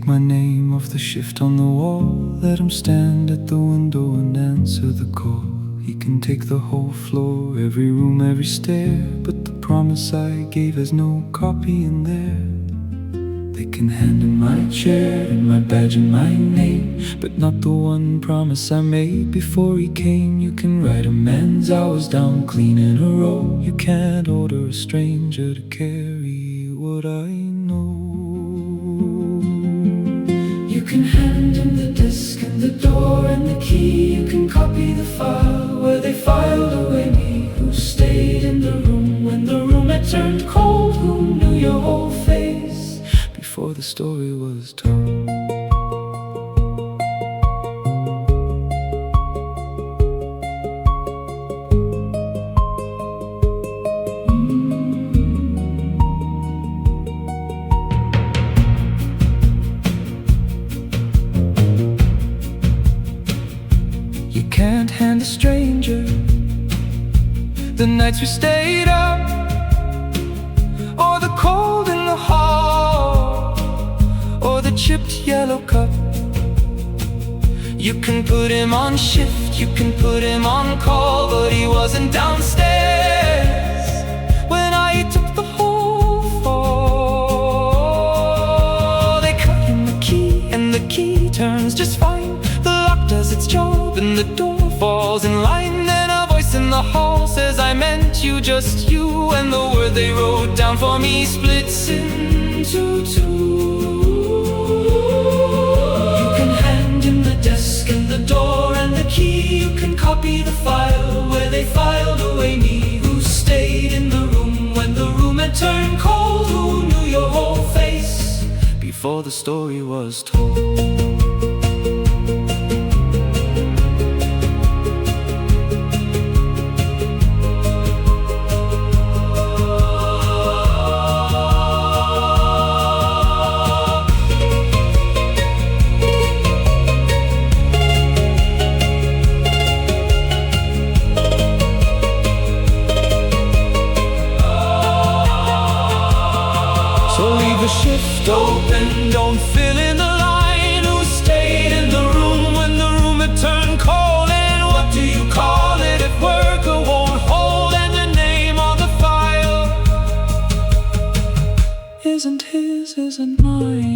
take my name off the shift on the wall. Let him stand at the window and answer the call. He can take the whole floor, every room, every stair, but the promise I gave has no copy in there. They can hand in my chair and my badge and my name, but not the one promise I made before he came. You can write a man's hours down clean in a row. You can't order a stranger to carry what I know. You can hand him the desk and the door and the key. You can copy the file where they filed away me. Who stayed in the room when the room had turned cold? Who knew your whole face before the story was told? You can't hand a stranger the nights we stayed up, or the cold in the hall, or the chipped yellow cup. You can put him on shift, you can put him on call, but he wasn't downstairs when I took the whole fall. They cut him the key, and the key turns just fine. The lock does its job, and the door falls in line. Then a voice in the hall says, I meant you, just you. And the word they wrote down for me splits into two. You can hand him the desk and the door and the key. You can copy the file where they filed away me. Who stayed in the room when the room had turned cold? Who knew your whole face before the story was told? So leave the shift open, don't fill in the line. Who stayed in the room when the room had turned cold? And what do you call it if worker won't hold? And the name on the file isn't his, isn't mine.